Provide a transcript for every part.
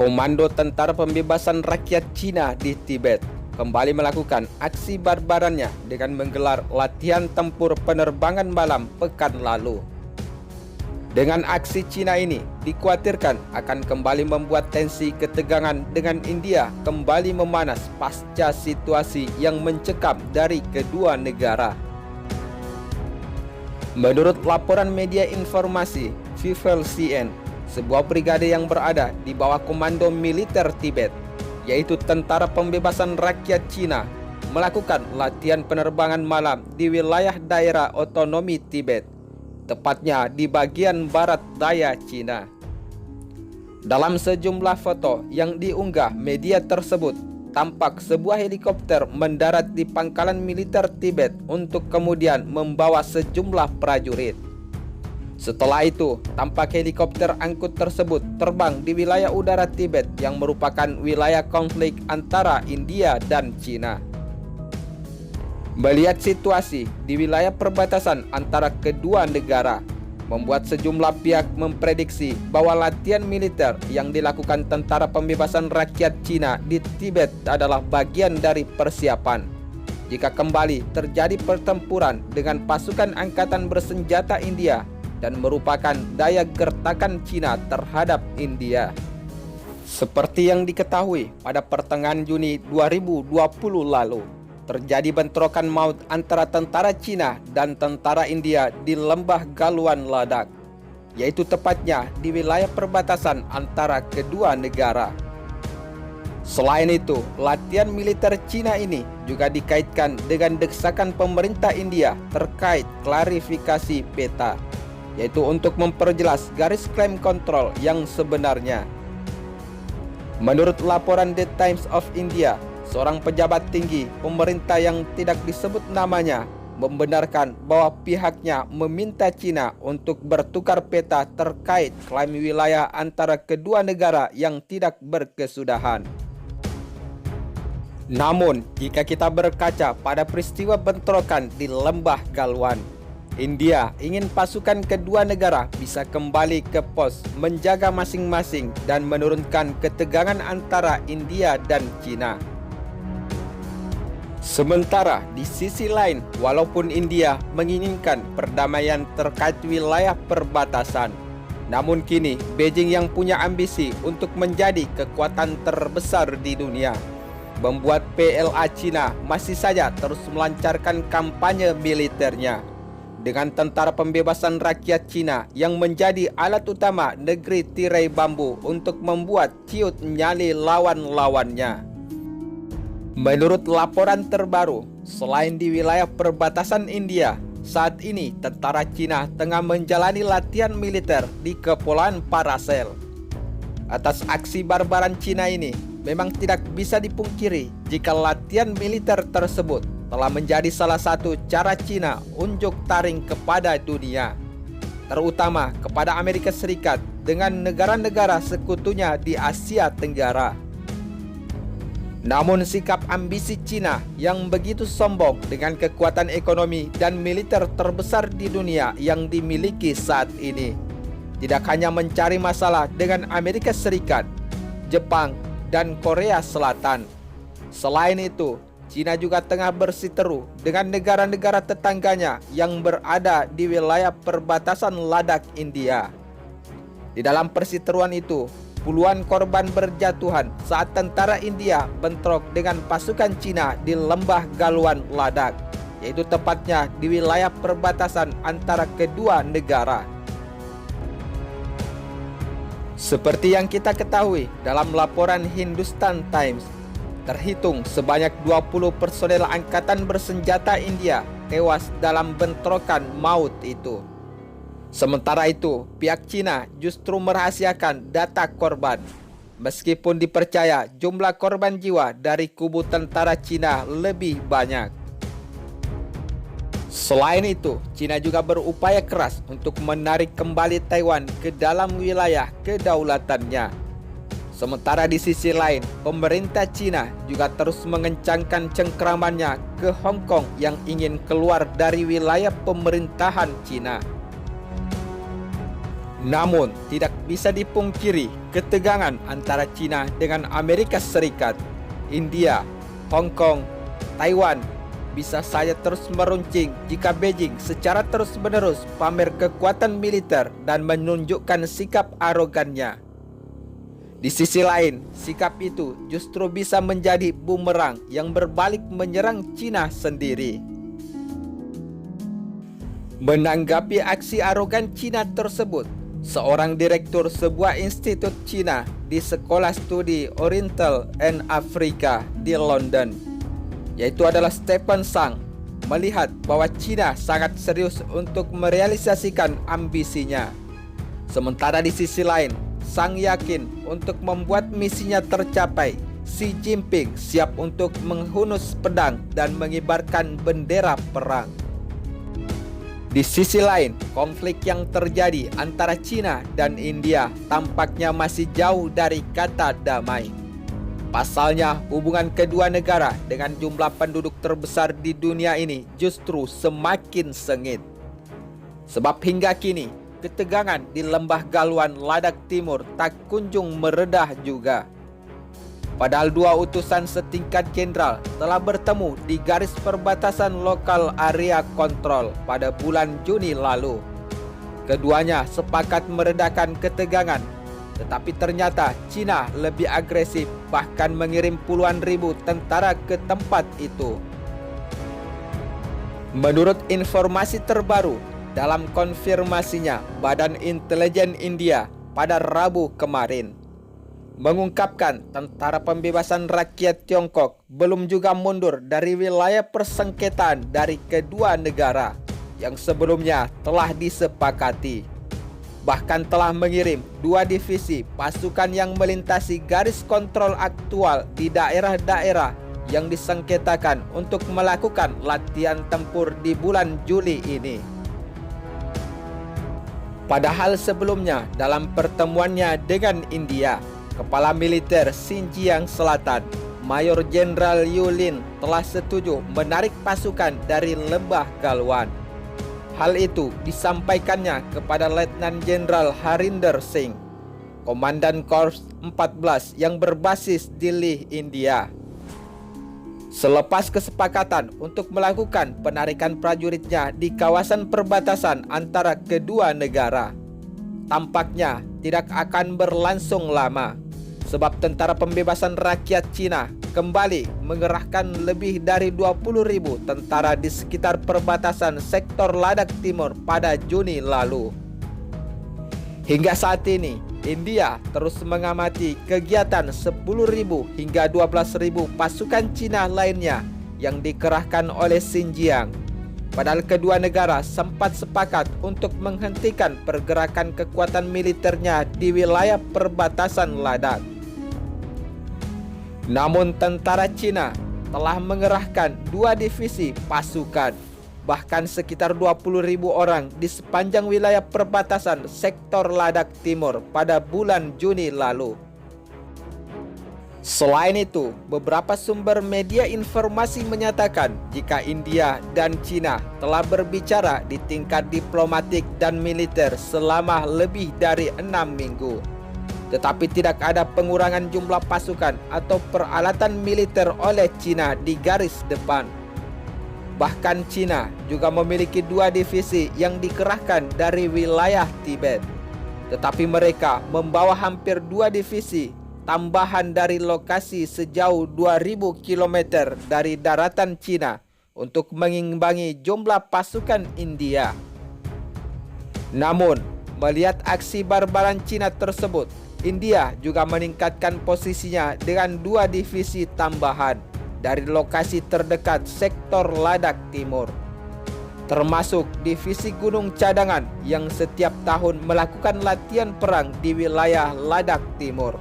Komando Tentara Pembebasan Rakyat Cina di Tibet kembali melakukan aksi barbarannya dengan menggelar latihan tempur penerbangan malam pekan lalu. Dengan aksi Cina ini dikhawatirkan akan kembali membuat tensi ketegangan dengan India kembali memanas pasca situasi yang mencekam dari kedua negara. Menurut laporan media informasi VVLCN, sebuah brigade yang berada di bawah komando militer Tibet, yaitu Tentara Pembebasan Rakyat Cina, melakukan latihan penerbangan malam di wilayah daerah otonomi Tibet, tepatnya di bagian barat daya Cina. Dalam sejumlah foto yang diunggah media tersebut, tampak sebuah helikopter mendarat di pangkalan militer Tibet untuk kemudian membawa sejumlah prajurit. Setelah itu, tampak helikopter angkut tersebut terbang di wilayah udara Tibet yang merupakan wilayah konflik antara India dan Cina. Melihat situasi di wilayah perbatasan antara kedua negara, membuat sejumlah pihak memprediksi bahwa latihan militer yang dilakukan Tentara Pembebasan Rakyat Cina di Tibet adalah bagian dari persiapan jika kembali terjadi pertempuran dengan pasukan angkatan bersenjata India dan merupakan daya gertakan Cina terhadap India. Seperti yang diketahui, pada pertengahan Juni 2020 lalu, terjadi bentrokan maut antara tentara Cina dan tentara India di lembah Galuan Ladakh, yaitu tepatnya di wilayah perbatasan antara kedua negara. Selain itu, latihan militer Cina ini juga dikaitkan dengan desakan pemerintah India terkait klarifikasi peta, yaitu untuk memperjelas garis klaim kontrol yang sebenarnya. Menurut laporan The Times of India, seorang pejabat tinggi pemerintah yang tidak disebut namanya membenarkan bahwa pihaknya meminta Cina untuk bertukar peta terkait klaim wilayah antara kedua negara yang tidak berkesudahan. Namun, jika kita berkaca pada peristiwa bentrokan di lembah Galwan, India ingin pasukan kedua negara bisa kembali ke pos menjaga masing-masing dan menurunkan ketegangan antara India dan Cina. Sementara di sisi lain, walaupun India menginginkan perdamaian terkait wilayah perbatasan, namun kini Beijing yang punya ambisi untuk menjadi kekuatan terbesar di dunia, membuat PLA Cina masih saja terus melancarkan kampanye militernya dengan Tentara Pembebasan Rakyat Cina yang menjadi alat utama negeri tirai bambu untuk membuat ciut nyali lawan-lawannya. Menurut laporan terbaru, selain di wilayah perbatasan India, saat ini tentara Cina tengah menjalani latihan militer di Kepulauan Paracel. Atas aksi barbaran Cina ini, memang tidak bisa dipungkiri jika latihan militer tersebut telah menjadi salah satu cara Cina unjuk taring kepada dunia, terutama kepada Amerika Serikat dengan negara-negara sekutunya di Asia Tenggara. Namun sikap ambisi Cina yang begitu sombong dengan kekuatan ekonomi dan militer terbesar di dunia yang dimiliki saat ini, tidak hanya mencari masalah dengan Amerika Serikat, Jepang, dan Korea Selatan. Selain itu, Cina juga tengah bersiteru dengan negara-negara tetangganya yang berada di wilayah perbatasan Ladakh India. Di dalam persiteruan itu, puluhan korban berjatuhan saat tentara India bentrok dengan pasukan Cina di lembah Galuan Ladakh, yaitu tepatnya di wilayah perbatasan antara kedua negara. Seperti yang kita ketahui dalam laporan Hindustan Times, terhitung sebanyak 20 personel angkatan bersenjata India tewas dalam bentrokan maut itu. Sementara itu, pihak Cina justru merahasiakan data korban, meskipun dipercaya jumlah korban jiwa dari kubu tentara Cina lebih banyak. Selain itu, Cina juga berupaya keras untuk menarik kembali Taiwan ke dalam wilayah kedaulatannya. Sementara di sisi lain, pemerintah Cina juga terus mengencangkan cengkramannya ke Hong Kong yang ingin keluar dari wilayah pemerintahan Cina. Namun, tidak bisa dipungkiri ketegangan antara China dengan Amerika Serikat, India, Hong Kong, Taiwan bisa saja terus meruncing jika Beijing secara terus-menerus pamer kekuatan militer dan menunjukkan sikap arogannya. Di sisi lain, sikap itu justru bisa menjadi bumerang yang berbalik menyerang China sendiri. Menanggapi aksi arogan China tersebut, seorang direktur sebuah institut China di Sekolah Studi Oriental and Africa di London, yaitu adalah Stephen Sang, melihat bahwa China sangat serius untuk merealisasikan ambisinya. Sementara di sisi lain, Sang yakin untuk membuat misinya tercapai, Xi Jinping siap untuk menghunus pedang dan mengibarkan bendera perang. Di sisi lain, konflik yang terjadi antara China dan India tampaknya masih jauh dari kata damai. Pasalnya, hubungan kedua negara dengan jumlah penduduk terbesar di dunia ini justru semakin sengit. Sebab hingga kini, ketegangan di Lembah Galwan Ladakh Timur tak kunjung meredah juga. Padahal dua utusan setingkat jenderal telah bertemu di garis perbatasan lokal area kontrol pada bulan Juni lalu. Keduanya sepakat meredakan ketegangan, tetapi ternyata China lebih agresif, bahkan mengirim puluhan ribu tentara ke tempat itu. Menurut informasi terbaru, dalam konfirmasinya, Badan Intelijen India pada Rabu kemarin mengungkapkan Tentara Pembebasan Rakyat Tiongkok belum juga mundur dari wilayah persengketaan dari kedua negara yang sebelumnya telah disepakati. Bahkan telah mengirim 2 divisi pasukan yang melintasi garis kontrol aktual di daerah-daerah yang disengketakan untuk melakukan latihan tempur di bulan Juli ini. Padahal sebelumnya dalam pertemuannya dengan India, Kepala Militer Xinjiang Selatan, Mayor Jenderal Yulin telah setuju menarik pasukan dari Lembah Galwan. Hal itu disampaikannya kepada Letnan Jenderal Harinder Singh, Komandan Korps 14 yang berbasis di Leh, India. Selepas kesepakatan untuk melakukan penarikan prajuritnya di kawasan perbatasan antara kedua negara, tampaknya tidak akan berlangsung lama, sebab Tentara Pembebasan Rakyat Cina kembali mengerahkan lebih dari 20.000 tentara di sekitar perbatasan sektor Ladakh Timur pada Juni lalu. Hingga saat ini, India terus mengamati kegiatan 10.000 hingga 12.000 pasukan Cina lainnya yang dikerahkan oleh Xinjiang. Padahal kedua negara sempat sepakat untuk menghentikan pergerakan kekuatan militernya di wilayah perbatasan Ladakh. Namun tentara Cina telah mengerahkan 2 divisi pasukan, bahkan sekitar 20.000 orang di sepanjang wilayah perbatasan sektor Ladakh Timur pada bulan Juni lalu. Selain itu, beberapa sumber media informasi menyatakan jika India dan China telah berbicara di tingkat diplomatik dan militer selama lebih dari 6 minggu. Tetapi tidak ada pengurangan jumlah pasukan atau peralatan militer oleh China di garis depan. Bahkan China juga memiliki 2 divisi yang dikerahkan dari wilayah Tibet. Tetapi mereka membawa hampir 2 divisi tambahan dari lokasi sejauh 2.000 km dari daratan China untuk mengimbangi jumlah pasukan India. Namun, melihat aksi barbaran China tersebut, India juga meningkatkan posisinya dengan 2 divisi tambahan dari lokasi terdekat sektor Ladakh Timur, termasuk divisi gunung cadangan yang setiap tahun melakukan latihan perang di wilayah Ladakh Timur.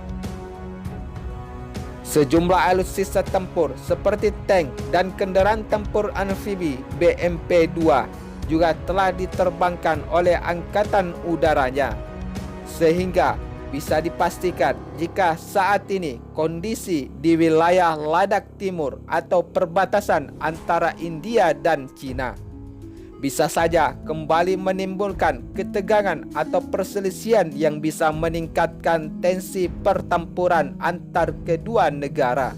Sejumlah alutsista tempur seperti tank dan kendaraan tempur amfibi BMP-2 juga telah diterbangkan oleh Angkatan Udaranya, sehingga bisa dipastikan jika saat ini kondisi di wilayah Ladakh Timur atau perbatasan antara India dan China bisa saja kembali menimbulkan ketegangan atau perselisihan yang bisa meningkatkan tensi pertempuran antar kedua negara.